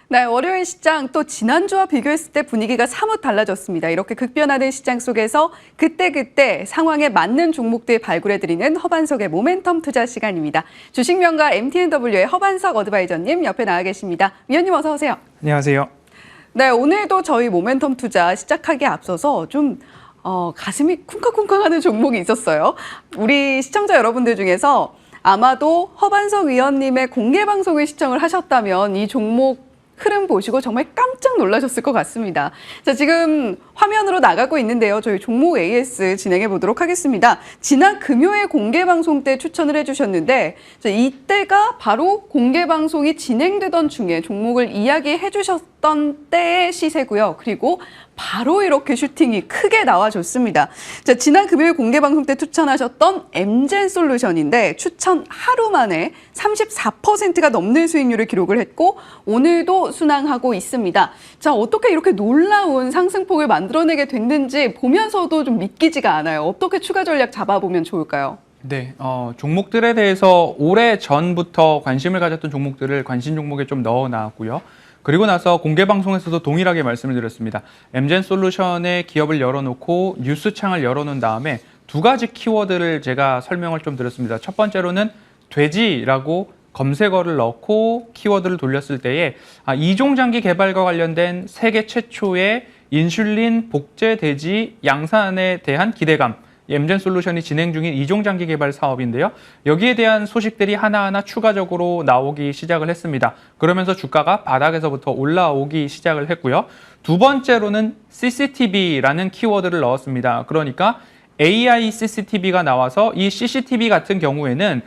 네, 월요일 시장 또 지난주와 비교했을 때 분위기가 사뭇 달라졌습니다. 이렇게 급변하는 시장 속에서 그때그때 상황에 맞는 종목들 발굴해드리는 허반석의 모멘텀 투자 시간입니다. 주식명가 MTNW의 허반석 어드바이저님 옆에 나와 계십니다. 위원님 어서 오세요. 안녕하세요. 네, 오늘도 저희 모멘텀 투자 시작하기에 앞서서 좀 가슴이 쿵쾅쿵쾅하는 종목이 있었어요. 우리 시청자 여러분들 중에서 아마도 허반석 위원님의 공개 방송을 시청을 하셨다면 이 종목 흐름 보시고 정말 깜짝 놀라셨을 것 같습니다. 자, 지금 화면으로 나가고 있는데요. 저희 종목 AS 진행해 보도록 하겠습니다. 지난 금요일 공개 방송 때 추천을 해주셨는데 이때가 바로 공개 방송이 진행되던 중에 종목을 이야기해 주셨던 때의 시세고요. 그리고 바로 이렇게 슈팅이 크게 나와줬습니다. 자, 지난 금요일 공개 방송 때 추천하셨던 엠젠솔루션인데 추천 하루 만에 34%가 넘는 수익률을 기록을 했고 오늘도 순항하고 있습니다. 자, 어떻게 이렇게 놀라운 상승폭을 만들어내게 됐는지 보면서도 좀 믿기지가 않아요. 어떻게 추가 전략 잡아보면 좋을까요? 네, 종목들에 대해서 오래 전부터 관심을 가졌던 종목들을 관심 종목에 좀 넣어 놨고요. 그리고 나서 공개 방송에서도 동일하게 말씀을 드렸습니다. 엠젠솔루션의 기업을 열어놓고 뉴스창을 열어놓은 다음에 두 가지 키워드를 제가 설명을 좀 드렸습니다. 첫 번째로는 돼지라고 검색어를 넣고 키워드를 돌렸을 때에 이종장기 개발과 관련된 세계 최초의 인슐린 복제 돼지 양산에 대한 기대감, 엠젠솔루션이 진행 중인 이종장기 개발 사업인데요. 여기에 대한 소식들이 하나하나 추가적으로 나오기 시작을 했습니다. 그러면서 주가가 바닥에서부터 올라오기 시작을 했고요. 두 번째로는 CCTV라는 키워드를 넣었습니다. 그러니까 AI CCTV가 나와서 이 CCTV 같은 경우에는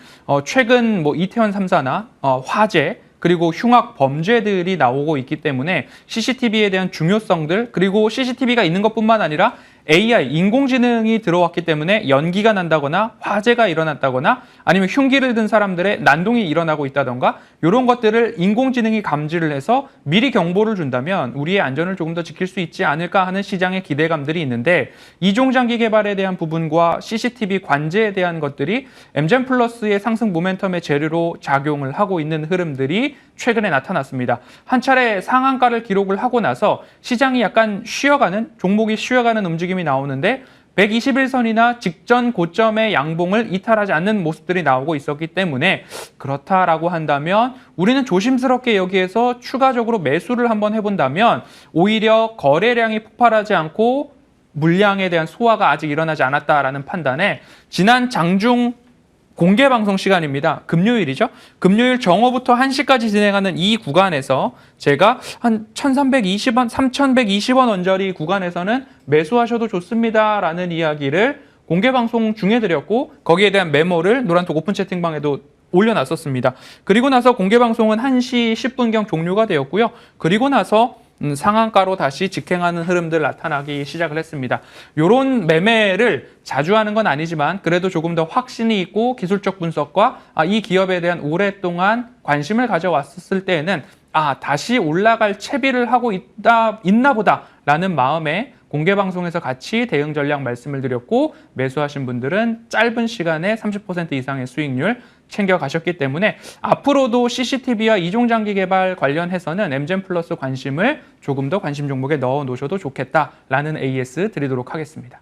최근 이태원 3사나 화재 그리고 흉악 범죄들이 나오고 있기 때문에 CCTV에 대한 중요성들 그리고 CCTV가 있는 것뿐만 아니라 AI, 인공지능이 들어왔기 때문에 연기가 난다거나 화재가 일어났다거나 아니면 흉기를 든 사람들의 난동이 일어나고 있다던가 이런 것들을 인공지능이 감지를 해서 미리 경보를 준다면 우리의 안전을 조금 더 지킬 수 있지 않을까 하는 시장의 기대감들이 있는데 이종장기 개발에 대한 부분과 CCTV 관제에 대한 것들이 엠젠 플러스의 상승 모멘텀의 재료로 작용을 하고 있는 흐름들이 최근에 나타났습니다. 한 차례 상한가를 기록을 하고 나서 시장이 약간 종목이 쉬어가는 움직임이 나오는데 121선이나 직전 고점의 양봉을 이탈하지 않는 모습들이 나오고 있었기 때문에 그렇다라고 한다면 우리는 조심스럽게 여기에서 추가적으로 매수를 한번 해본다면 오히려 거래량이 폭발하지 않고 물량에 대한 소화가 아직 일어나지 않았다라는 판단에 지난 장중 공개 방송 시간입니다. 금요일이죠. 금요일 정오부터 1시까지 진행하는 이 구간에서 제가 한 1,320원, 3,120원 언저리 구간에서는 매수하셔도 좋습니다라는 이야기를 공개 방송 중에 드렸고 거기에 대한 메모를 노란톡 오픈 채팅방에도 올려놨었습니다. 그리고 나서 공개 방송은 1시 10분경 종료가 되었고요. 그리고 나서 상한가로 다시 직행하는 흐름들 나타나기 시작을 했습니다. 이런 매매를 자주 하는 건 아니지만 그래도 조금 더 확신이 있고 기술적 분석과 이 기업에 대한 오랫동안 관심을 가져왔을 때에는 다시 올라갈 채비를 하고 있나 보다라는 마음에 공개 방송에서 같이 대응 전략 말씀을 드렸고 매수하신 분들은 짧은 시간에 30% 이상의 수익률 챙겨가셨기 때문에 앞으로도 CCTV와 이종장기 개발 관련해서는 엠젠 플러스 관심을 조금 더 관심 종목에 넣어 놓으셔도 좋겠다라는 AS 드리도록 하겠습니다.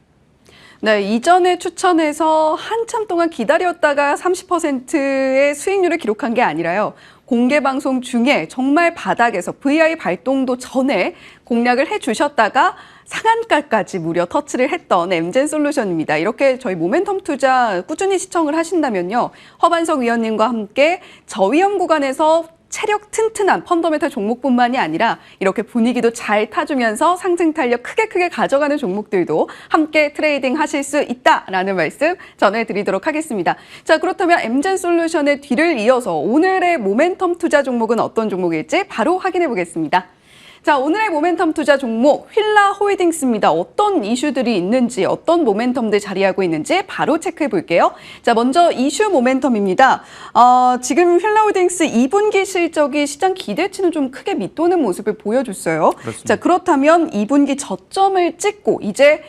네, 이전에 추천해서 한참 동안 기다렸다가 30%의 수익률을 기록한 게 아니라요. 공개 방송 중에 정말 바닥에서 VI 발동도 전에 공략을 해주셨다가 상한가까지 무려 터치를 했던 엠젠솔루션입니다. 이렇게 저희 모멘텀 투자 꾸준히 시청을 하신다면요. 허반석 위원님과 함께 저위험 구간에서 체력 튼튼한 펀더멘탈 종목뿐만이 아니라 이렇게 분위기도 잘 타주면서 상승 탄력 크게 가져가는 종목들도 함께 트레이딩 하실 수 있다라는 말씀 전해드리도록 하겠습니다. 자, 그렇다면 엠젠솔루션의 뒤를 이어서 오늘의 모멘텀 투자 종목은 어떤 종목일지 바로 확인해 보겠습니다. 자, 오늘의 모멘텀 투자 종목 휠라홀딩스입니다. 어떤 이슈들이 있는지, 어떤 모멘텀들 자리하고 있는지 바로 체크해 볼게요. 자, 먼저 이슈 모멘텀입니다. 지금 휠라홀딩스 2분기 실적이 시장 기대치는 좀 크게 밑도는 모습을 보여줬어요. 그렇습니다. 자, 그렇다면 2분기 저점을 찍고 이제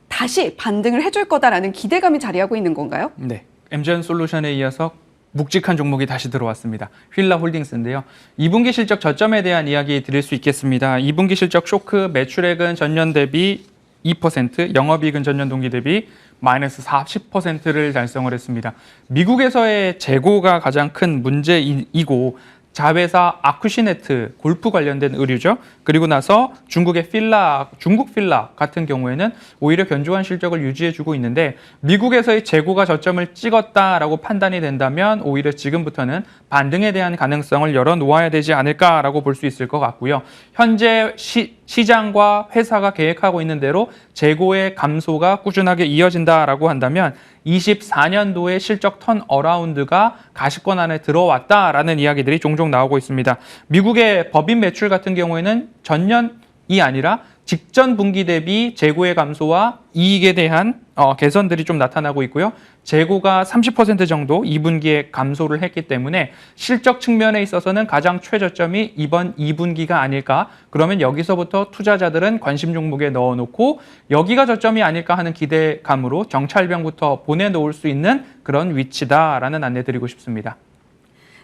다시 반등을 해줄 거다라는 기대감이 자리하고 있는 건가요? 네, 엠젠솔루션에 이어서 묵직한 종목이 다시 들어왔습니다. 휠라홀딩스인데요. 2분기 실적 저점에 대한 이야기 드릴 수 있겠습니다. 2분기 실적 쇼크, 매출액은 전년 대비 2%, 영업이익은 전년 동기 대비 마이너스 40%를 달성을 했습니다. 미국에서의 재고가 가장 큰 문제이고 자회사 아쿠시네트 골프 관련된 의류죠. 그리고 나서 중국의 중국 필라 같은 경우에는 오히려 견조한 실적을 유지해주고 있는데 미국에서의 재고가 저점을 찍었다라고 판단이 된다면 오히려 지금부터는 반등에 대한 가능성을 열어놓아야 되지 않을까라고 볼 수 있을 것 같고요. 현재 시장과 회사가 계획하고 있는 대로 재고의 감소가 꾸준하게 이어진다라고 한다면 24년도에 실적 턴어라운드가 가시권 안에 들어왔다라는 이야기들이 종종 나오고 있습니다. 미국의 법인 매출 같은 경우에는 전년이 아니라 직전 분기 대비 재고의 감소와 이익에 대한 개선들이 좀 나타나고 있고요. 재고가 30% 정도 2분기에 감소를 했기 때문에 실적 측면에 있어서는 가장 최저점이 이번 2분기가 아닐까. 그러면 여기서부터 투자자들은 관심 종목에 넣어놓고 여기가 저점이 아닐까 하는 기대감으로 정찰병부터 보내놓을 수 있는 그런 위치다라는 안내 드리고 싶습니다.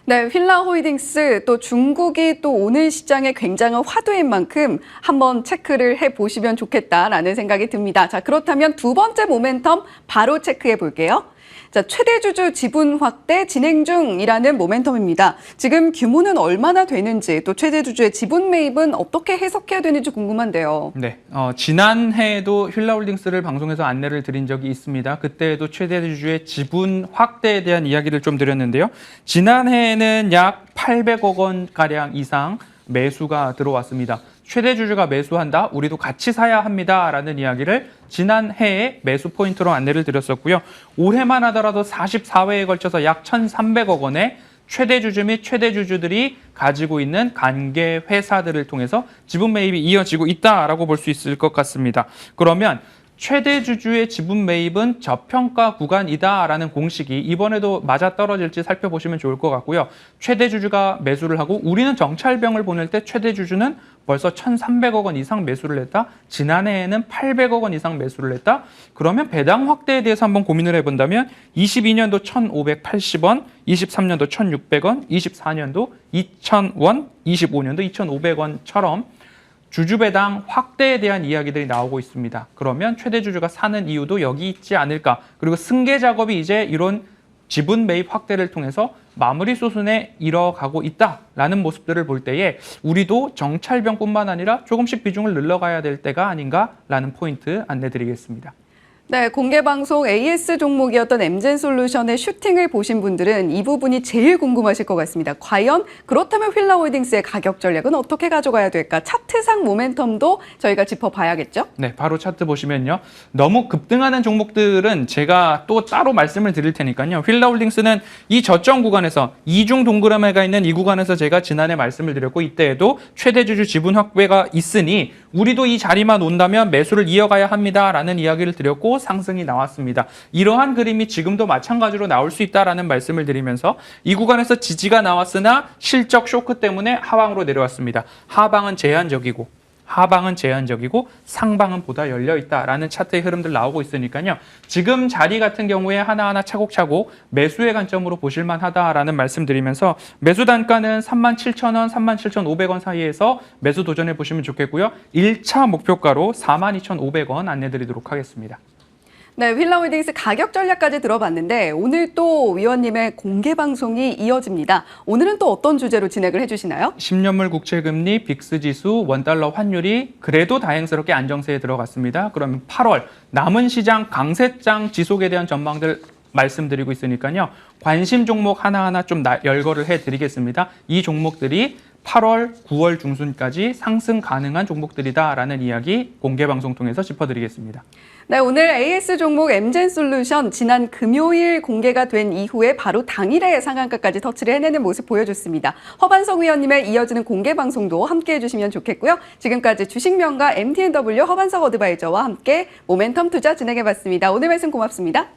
네, 휠라홀딩스 또 중국이 또 오늘 시장에 굉장한 화두인 만큼 한번 체크를 해보시면 좋겠다라는 생각이 듭니다. 자, 그렇다면 두 번째 모멘텀 바로 체크해 볼게요. 자, 최대 주주 지분 확대 진행 중이라는 모멘텀입니다. 지금 규모는 얼마나 되는지 또 최대 주주의 지분 매입은 어떻게 해석해야 되는지 궁금한데요. 네, 지난해에도 휠라홀딩스를 방송에서 안내를 드린 적이 있습니다. 그때에도 최대 주주의 지분 확대에 대한 이야기를 좀 드렸는데요. 지난해에는 약 800억 원가량 이상 매수가 들어왔습니다. 최대 주주가 매수한다, 우리도 같이 사야 합니다라는 이야기를 지난해에 매수 포인트로 안내를 드렸었고요. 올해만 하더라도 44회에 걸쳐서 약 1,300억 원의 최대 주주 및 최대 주주들이 가지고 있는 관계 회사들을 통해서 지분 매입이 이어지고 있다라고 볼 수 있을 것 같습니다. 그러면 최대 주주의 지분 매입은 저평가 구간이다라는 공식이 이번에도 맞아떨어질지 살펴보시면 좋을 것 같고요. 최대 주주가 매수를 하고 우리는 정찰병을 보낼 때 최대 주주는 벌써 1,300억 원 이상 매수를 했다. 지난해에는 800억 원 이상 매수를 했다. 그러면 배당 확대에 대해서 한번 고민을 해본다면 22년도 1,580원, 23년도 1,600원, 24년도 2,000원, 25년도 2,500원처럼 주주배당 확대에 대한 이야기들이 나오고 있습니다. 그러면 최대 주주가 사는 이유도 여기 있지 않을까. 그리고 승계 작업이 이제 이런 지분 매입 확대를 통해서 마무리 수순에 이뤄가고 있다라는 모습들을 볼 때에 우리도 정찰병뿐만 아니라 조금씩 비중을 늘려가야 될 때가 아닌가라는 포인트 안내드리겠습니다. 네, 공개방송 AS 종목이었던 엠젠솔루션의 슈팅을 보신 분들은 이 부분이 제일 궁금하실 것 같습니다. 과연 그렇다면 휠라홀딩스의 가격 전략은 어떻게 가져가야 될까? 차트상 모멘텀도 저희가 짚어봐야겠죠? 네, 바로 차트 보시면요. 너무 급등하는 종목들은 제가 또 따로 말씀을 드릴 테니까요. 휠라홀딩스는 이 저점 구간에서 이중 동그라미가 있는 이 구간에서 제가 지난해 말씀을 드렸고 이때에도 최대 주주 지분 확대가 있으니 우리도 이 자리만 온다면 매수를 이어가야 합니다라는 이야기를 드렸고 상승이 나왔습니다. 이러한 그림이 지금도 마찬가지로 나올 수 있다라는 말씀을 드리면서 이 구간에서 지지가 나왔으나 실적 쇼크 때문에 하방으로 내려왔습니다. 하방은 제한적이고 상방은 보다 열려있다라는 차트의 흐름들 나오고 있으니까요. 지금 자리 같은 경우에 하나하나 차곡차곡 매수의 관점으로 보실만 하다라는 말씀 드리면서 매수 단가는 37,000원, 37,500원 사이에서 매수 도전해 보시면 좋겠고요. 1차 목표가로 42,500원 안내드리도록 하겠습니다. 네, 휠라홀딩스 가격 전략까지 들어봤는데 오늘 또 위원님의 공개 방송이 이어집니다. 오늘은 또 어떤 주제로 진행을 해주시나요? 10년물 국채금리, 빅스지수, 원달러 환율이 그래도 다행스럽게 안정세에 들어갔습니다. 그러면 8월 남은 시장 강세장 지속에 대한 전망들 말씀드리고 있으니까요. 관심 종목 하나하나 좀 열거를 해드리겠습니다. 이 종목들이 8월, 9월 중순까지 상승 가능한 종목들이다라는 이야기 공개 방송 통해서 짚어드리겠습니다. 네, 오늘 AS 종목 엠젠솔루션 지난 금요일 공개가 된 이후에 바로 당일에 상한가까지 터치를 해내는 모습 보여줬습니다. 허반석 위원님의 이어지는 공개 방송도 함께해 주시면 좋겠고요. 지금까지 주식명가 MTNW 허반석 어드바이저와 함께 모멘텀 투자 진행해봤습니다. 오늘 말씀 고맙습니다.